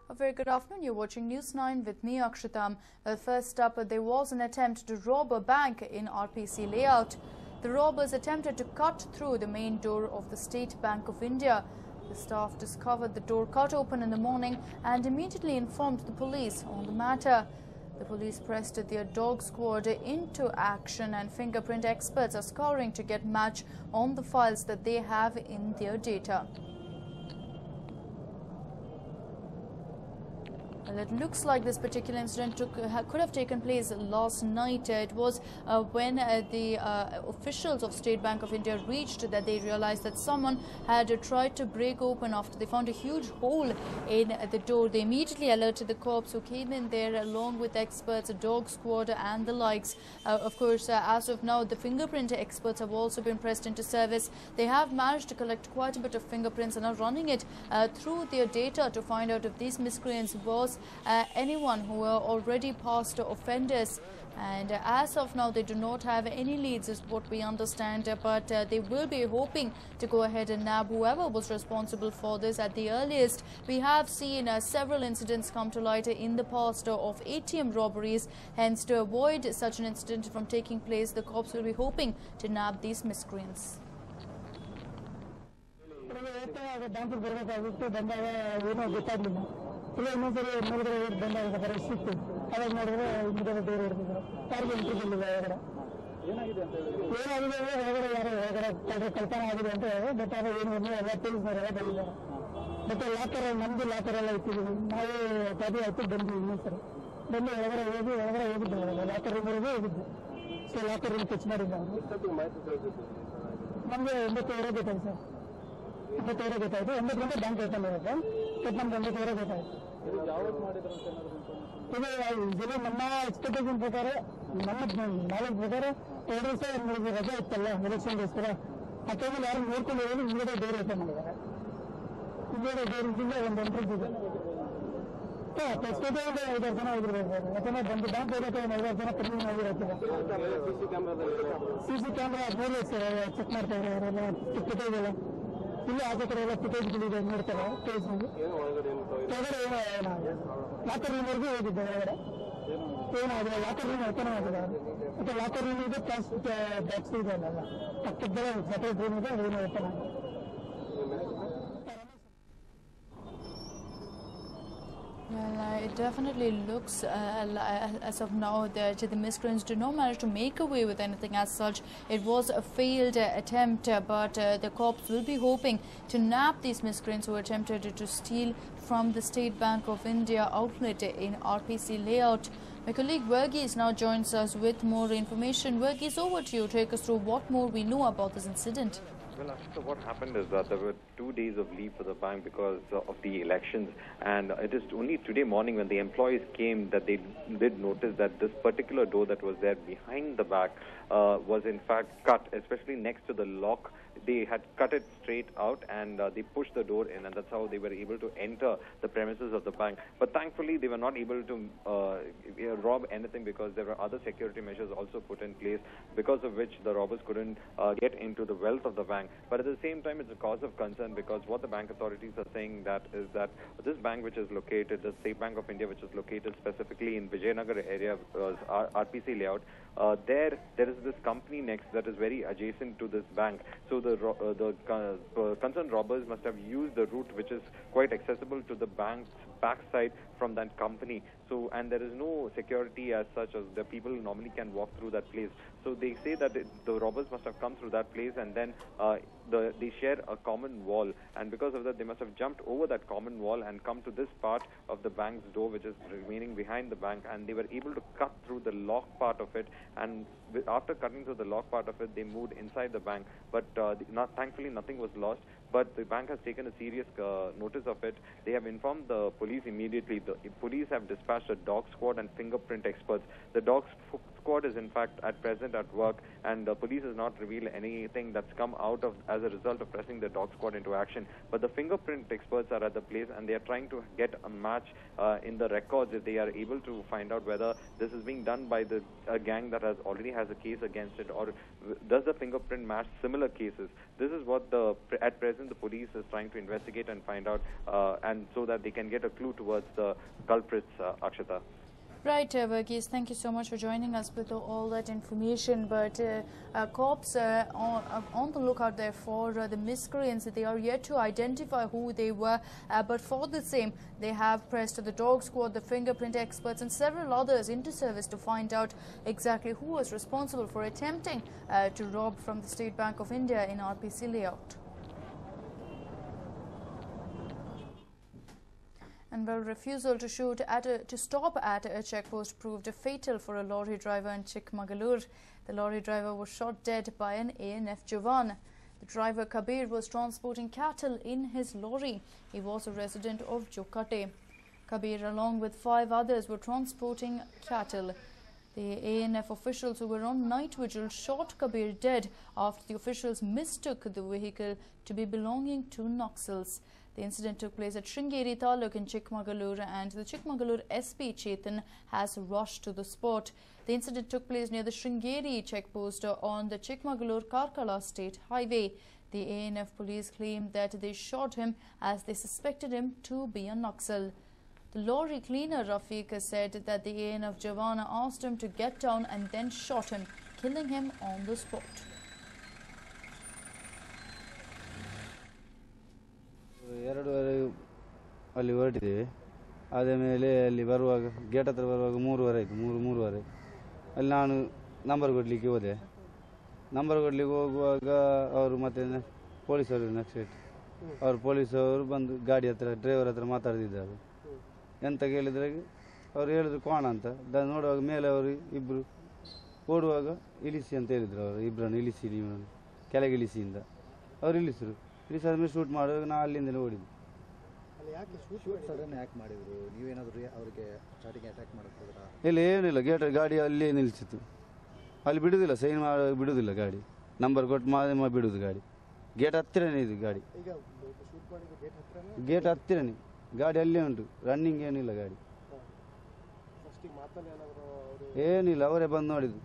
A very good afternoon. You're watching News 9 with me, Akshitam. First up, there was an attempt to rob a bank in RPC layout. The robbers attempted to cut through the main door of the State Bank of India. The staff discovered the door cut open in the morning and immediately informed the police on the matter. The police pressed their dog squad into action, and fingerprint experts are scouring to get match on the files that they have in their data. Well, it looks like this particular incident could have taken place last night. It was when the officials of State Bank of India reached that they realized that someone had tried to break open after they found a huge hole in the door. They immediately alerted the cops, who came in there along with experts, a dog squad and the likes. Of course, as of now, the fingerprint experts have also been pressed into service. They have managed to collect quite a bit of fingerprints and are running it through their data to find out if these miscreants was anyone who were already past offenders. And as of now, they do not have any leads, is what we understand, but they will be hoping to go ahead and nab whoever was responsible for this at the earliest. We have seen several incidents come to light in the past of ATM robberies. Hence, to avoid such an incident from taking place, the cops will be hoping to nab these miscreants. ಇನ್ನೊಂದ್ಸರಿ ನೋಡಿದ್ರೆ ಬಂದಾಗ ಸಿಕ್ತು. ಅವಾಗ ನೋಡಿದ್ರೆ ಹಿಂದ್ಗಡೆ door ಹೊಡೆದಿದ್ರು. ಯಾರಿಗೂ entry ಬಂದಿಲ್ಲ ಹೊರಗಡೆ. ಏನಾಗಿದೆ ಹೊರಗಡೆ ಯಾರೋ ಹೊರಗಡೆ ಕಳ್ತನ ಆಗಿದೆ ಅಂತ ಹೇಳಿ. ಬಟ್ ಅದು ಏನು ಎಲ್ಲ ತಿಳಿಸಿದಾರೆ, ಬಂದಿದ್ದಾರೆ. ಬಟ್ ಲಾಕರ್ ನಮ್ದು ಲಾಕರ್ ಎಲ್ಲ ಇಟ್ಟಿದ್ದೀವಿ. ನಾವು ಗಾಡಿ ಆಯ್ತು ಬಂದ್ವಿ. ಇನ್ನೊಂದ್ಸರಿ ಬಂದು ಹೊರಗಡೆ ಹೋಗಿದ್ದು ಲಾಕರ್ ರೂಮ್ವರೆಗೂ ಹೋಗಿದ್ದು. ಸೊ ಲಾಕರ್ ರೂಮ್ ಟಚ್ ಮಾಡಿದ್ದ ನಮಗೆ 9:00 ಗೊತ್ತಾಯ್ತು ಸರ್. 9:00 ಗೊತ್ತಾಯ್ತು. 9 ಗಂಟೆ ಬ್ಯಾಂಕ್ ಓಪನ್ ಇರುತ್ತೆ. ಬಟ್ ನಮ್ಗೆ 9:00 ಗೊತ್ತಾಯ್ತು. ಇದು ನಮ್ಮ ಎಕ್ಸ್ಪೆಕ್ಟೇಷನ್ ಪ್ರಕಾರ, ನಮ್ಮ ನಾಲೆಜ್ ಪ್ರಕಾರ 2 ದಿವಸ ರಜೆ ಇತ್ತಲ್ಲ ಎಲೆಕ್ಷನ್ಗೋಸ್ಕರ. ಆ ಟೈಮಲ್ಲಿ ಯಾರು ನೋಡ್ಕೊಂಡು ಹೋಗಿ ಹಿಂಗಡೆ ಡೋರ್ ಓಪನ್ ಮಾಡಿದ್ದಾರೆ. ಹಿಂಗಡೆ ಡೋರ್ ಇದ್ದಿಂದ ಒಂದು ಎಂಟ್ರೆನ್ಸ್ ಇದೆ. ಫಸ್ಟೇ ಒಂದು 5-6 ಜನ ಹೋಗಿರ್ಬೇಕು. ಯಾಕಂದ್ರೆ ಬಂದು ಬ್ಯಾಂಕ್ ಹೋಗೋಕೆ ಒಂದು 5-6 ಜನ ಕಮ್ಮಿ ಹೋಗಿರುತ್ತೆ. CC ಕ್ಯಾಮ್ರಾ ಚೆಕ್ ಮಾಡ್ತಾ ಇದ್ದಾರೆ ಅವರೆಲ್ಲ. ಫುಟೇಜ್ ಇಲ್ಲಿ ಆಚೆ ಕಡೆ ಎಲ್ಲ ಫುಟೇಜ್ಗಳಿದೆ, ನೋಡ್ತಾರೆ ಫೇಸ್ಬುಕ್. ಹೊರಗಡೆ ಲಾಕರ್ ರೂಮ್ವರೆಗೂ ಹೋಗಿದ್ದೆ. ಹೊರಗಡೆ ಏನಾಗಿದೆ, ಲಾಕರ್ ರೂಮ್ ಓಪನ್ ಆಗಿದೆ. ಮತ್ತೆ ಲಾಕರ್ ರೂಮ್ ಇದೆ, ಪ್ಲಾಸ್ಟಿಕ್ ಬಾಕ್ಸ್ ಇದೆ ಅಲ್ಲ, ಪಕ್ಕದಲ್ಲೇ ಸಪರೇಟ್ ರೂಮ್ ಇದೆ, ರೂಮ್ ಓಪನ್ ಆಗಿದೆ. Well, it definitely looks as of now that the miscreants did not manage to make away with anything as such. It was a failed attempt, but the cops will be hoping to nab these miscreants who attempted to steal from the State Bank of India outlet in RPC layout. My colleague Verghese now joins us with more information. Verghese, over to you. Take us through what more we know about this incident. Well, Ashita, what happened is that there were 2 days of leave for the bank because of the elections, and it is only today morning when the employees came that they did notice that this particular door that was there behind the back was in fact cut, especially next to the lock. They had cut it straight out and they pushed the door in, and that's how they were able to enter the premises of the bank. But thankfully, they were not able to rob anything because there were other security measures also put in place, because of which the robbers couldn't get into the wealth of the bank. But at the same time, it's a cause of concern, because what the bank authorities are saying is that this bank, which is located, the State Bank of India, which is located specifically in Vijayanagar area, RPC layout, there is this company next that is very adjacent to this bank. So the concerned robbers must have used the route which is quite accessible to the bank's backside from that company. So, and there is no security as such, as the people normally can walk through that place. So they say that the robbers must have come through that place, and then they share a common wall, and because of that they must have jumped over that common wall and come to this part of the bank's door, which is remaining behind the bank, and they were able to cut through the lock part of it. And after cutting through the lock part of it, they moved inside the bank, but thankfully nothing was lost. But the bank has taken a serious notice of it. They have informed the police immediately. The police have dispatched a dog squad and fingerprint experts. The dog squad is in fact at present at work, and the police has not revealed anything that's come out of as a result of pressing the dog squad into action. But the fingerprint experts are at the place, and they are trying to get a match in the records if they are able to find out whether this is being done by the gang that already has a case against it, or does the fingerprint match similar cases. This is what at present the police is trying to investigate and find out, and so that they can get a clue towards the culprits, Akshata. Right, Verghese, thank you so much for joining us with all that information. But cops are on the lookout there for the miscreants. They are yet to identify who they were, but for the same, they have pressed the dog squad, the fingerprint experts and several others into service to find out exactly who was responsible for attempting to rob from the State Bank of India in RPC layout. And well, refusal to stop at a checkpost proved fatal for a lorry driver in Chikmagalur. The lorry driver was shot dead by an ANF Jawan. The driver Kabir was transporting cattle in his lorry. He was a resident of Jokate. Kabir, along with 5 others, were transporting cattle. The ANF officials who were on night vigil shot Kabir dead after the officials mistook the vehicle to be belonging to Naxals. The incident took place at Sringeri Taluk in Chikmagalur, and the Chikmagalur SP Chetan has rushed to the spot. The incident took place near the Sringeri checkpost on the Chikmagalur-Karkala State Highway. The ANF police claimed that they shot him as they suspected him to be a Naxal. The lorry cleaner Rafiq said that the ANF Jawan asked him to get down and then shot him, killing him on the spot. ಅಲ್ಲಿ ಹೊರಟಿದ್ದೇವೆ. ಅದ ಮೇಲೆ ಅಲ್ಲಿ ಬರುವಾಗ gate ಹತ್ರ ಬರುವಾಗ 3:30 ಆಯಿತು. 3:30 ಅಲ್ಲಿ ನಾನು ನಂಬರ್ ಕೊಡಲಿಕ್ಕೆ ಹೋದೆ. ನಂಬರ್ ಕೊಡಲಿಕ್ಕೆ ಹೋಗುವಾಗ ಅವರು ಮತ್ತೆ ಪೊಲೀಸರು ನೆಕ್ಸ್ಟ್ ಅವರು ಪೊಲೀಸವರು ಬಂದು ಗಾಡಿ ಹತ್ರ ಡ್ರೈವರ್ ಹತ್ರ ಮಾತಾಡ್ತಿದ್ದಾರೆ. ಎಂತ ಕೇಳಿದ್ರೆ ಅವ್ರು ಹೇಳಿದ್ರು ಕೋಣ ಅಂತ. ನೋಡುವಾಗ ಮೇಲೆ ಅವರು ಇಬ್ಬರು ಓಡುವಾಗ ಇಳಿಸಿ ಅಂತ ಹೇಳಿದ್ರು. ಅವರು ಇಬ್ಬರನ್ನು ಇಳಿಸಿ, ನೀವು ಕೆಳಗೆ ಇಳಿಸಿಯಿಂದ ಅವ್ರು ಇಳಿಸಿದ್ರು. ಇಳಿಸಾದ್ಮೇಲೆ ಶೂಟ್ ಮಾಡುವಾಗ ನಾ ಅಲ್ಲಿಂದಲೇ ಓಡಿದ್ದು. ಇಲ್ಲ, ಏನಿಲ್ಲ, ಗಾಡಿ ಅಲ್ಲೇ ನಿಲ್ಲಿಸಿತ್ತು. ಅಲ್ಲಿ ಬಿಡುವುದಿಲ್ಲ, ಸೈನ್ ಬಿಡುವುದಿಲ್ಲ ಗಾಡಿ. ನಂಬರ್ ಕೊಟ್ಟು ಬಿಡುವುದು ಗಾಡಿ. ಗೇಟ್ ಹತ್ತಿರನೇ ಇದು ಗಾಡಿ. ಗೇಟ್ ಹತ್ತಿರನೇ ಗಾಡಿ ಅಲ್ಲೇ ಉಂಟು. ರನ್ನಿಂಗ್ ಏನಿಲ್ಲ ಗಾಡಿ. ಏನಿಲ್ಲ, ಅವರೇ ಬಂದು ನೋಡಿದ್ದು.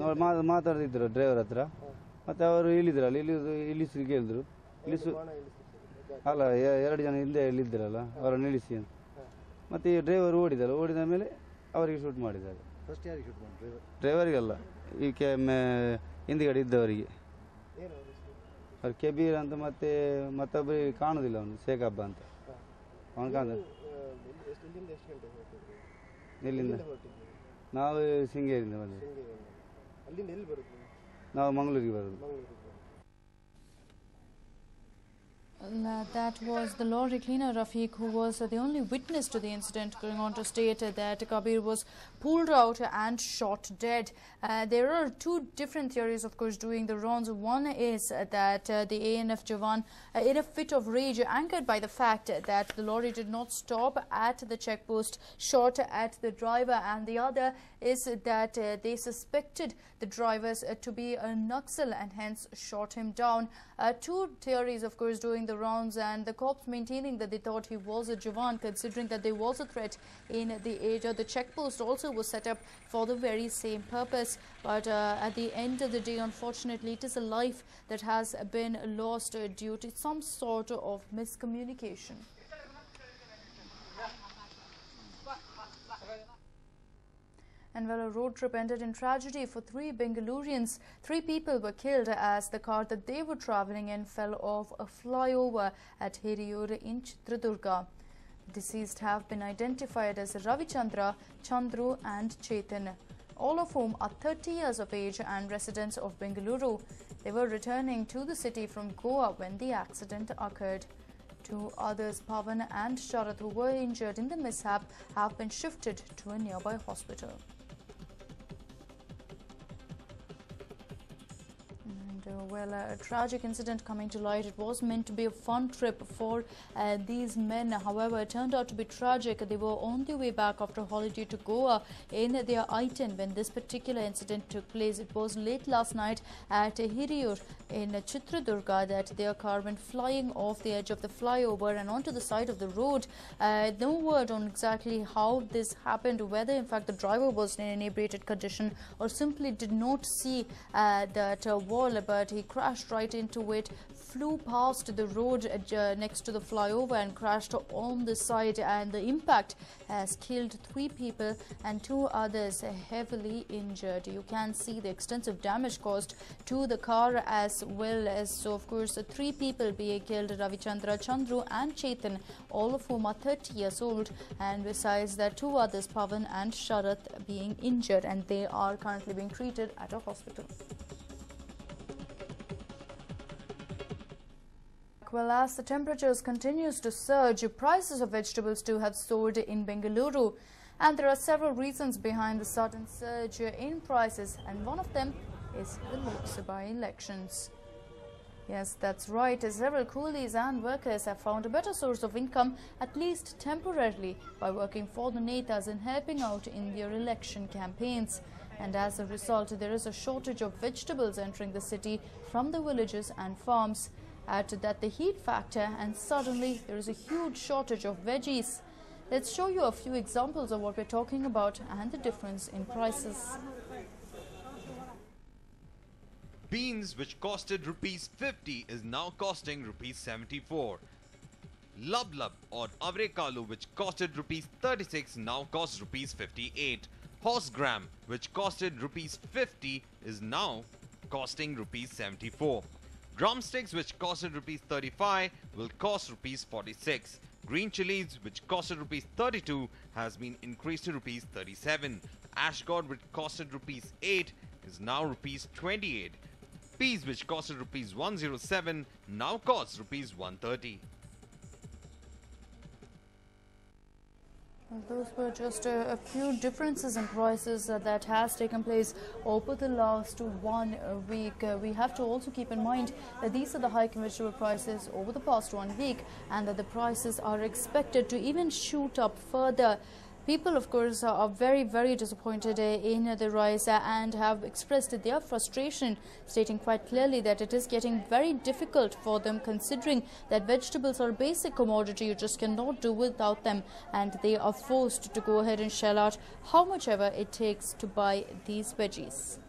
ನೋಡಿ ಮಾತಾಡ್ತಿದ್ರು ಡ್ರೈವರ್ ಹತ್ರ. ಮತ್ತೆ ಅವರು ಇಳಿದ್ರಲ್ಲ, ಇಳಿಸಿ ಕೇಳಿದ್ರು. ಅಲ್ಲ, 2 ಜನ ಹಿಂದೆ ಇಳಿದ್ರಲ್ಲ, ಅವರನ್ನು ಇಳಿಸಿ ಅಂತ. ಮತ್ತೆ ಈ ಡ್ರೈವರ್ ಓಡಿದಲ್ಲ, ಓಡಿದ ಮೇಲೆ ಅವರಿಗೆ ಶೂಟ್ ಮಾಡಿದ್ದಾರೆ. ಡ್ರೈವರಿಗಲ್ಲ, ಈ ಹಿಂದಿಗಡೆ ಇದ್ದವರಿಗೆ. ಅವ್ರು ಕೆಬೀರ್ ಅಂತ, ಮತ್ತೊಬ್ಬರಿಗೆ ಕಾಣುದಿಲ್ಲ, ಅವನು ಶೇಖಬ್ಬ ಅಂತ ಅವನು ಕಾಣ. ಎಲ್ಲಿಂದ? ನಾವು ಶೃಂಗೇರಿಯಿಂದ ಬಂದಿದ್ದೀವಿ. ನಾವು ಮಂಗಳೂರಿಗೆ ಬರೋದು. That was the lorry cleaner Rafiq, who was the only witness to the incident, going on to state that Kabir was pulled out and shot dead. There are 2 different theories, of course, doing the rounds. One is that the ANF Jawan, in a fit of rage, angered by the fact that the lorry did not stop at the checkpost, shot at the driver, and the other is that they suspected the drivers to be a Naxal and hence shot him down. 2 theories, of course, doing the rounds, and the cops maintaining that they thought he was a Jawan, considering that there was a threat in the area. The checkpost also was set up for the very same purpose, but at the end of the day, unfortunately, it is a life that has been lost due to some sort of miscommunication. And well, a road trip ended in tragedy for 3 Bengalurians. 3 people were killed as the car that they were travelling in fell off a flyover at Hiriyur in Chitradurga. The deceased have been identified as Ravichandra, Chandru and Chetan, all of whom are 30 years of age and residents of Bengaluru. They were returning to the city from Goa when the accident occurred. 2 others, Pavan and Sharat, who were injured in the mishap, have been shifted to a nearby hospital. Well, Well, a tragic incident coming to light. It was meant to be a fun trip for these men. However, it turned out to be tragic. They were on their way back after a holiday to Goa in their I-10 when this particular incident took place. It was late last night at Hiriyur in Chitradurga that their car went flying off the edge of the flyover and onto the side of the road. No word on exactly how this happened, whether in fact the driver was in an inebriated condition or simply did not see that wall, but he crashed right into it, flew past the road next to the flyover and crashed on the side, and the impact has killed 3 people and 2 others heavily injured. You can see the extensive damage caused to the car as well as, so of course, 3 people being killed, Ravichandra, Chandru and Chetan, all of whom are 30 years old, and besides that 2 others, Pavan and Sharath, being injured, and they are currently being treated at a hospital. Well, as the temperatures continues to surge, prices of vegetables too have soared in Bengaluru, and there are several reasons behind the sudden surge in prices, and one of them is the Lok Sabha elections. Yes, that's right. Several coolies and workers have found a better source of income, at least temporarily, by working for the Netas and helping out in their election campaigns. And as a result, there is a shortage of vegetables entering the city from the villages and farms. Add to that the heat factor, and suddenly there is a huge shortage of veggies. Let's show you a few examples of what we're talking about and the difference in prices. Beans, which costed ₹50, is now costing ₹74. Lub or Avrekalu, which costed ₹36, now costs ₹58. Horse gram, which costed ₹50, is now costing ₹74. Drumsticks, which costed ₹35, will cost ₹46. Green chilies, which costed ₹32, has been increased to ₹37. Ash gourd, which costed ₹8, is now ₹28. Peas, which costed ₹107, now costs ₹130. Well, those were just a few differences in prices that has taken place over the last 1 week. We have to also keep in mind that these are the hike in vegetable prices over the past 1 week, and that the prices are expected to even shoot up further. People, of course, are very, very disappointed in the rise and have expressed their frustration, stating quite clearly that it is getting very difficult for them, considering that vegetables are a basic commodity. You just cannot do without them, and they are forced to go ahead and shell out how much ever it takes to buy these veggies.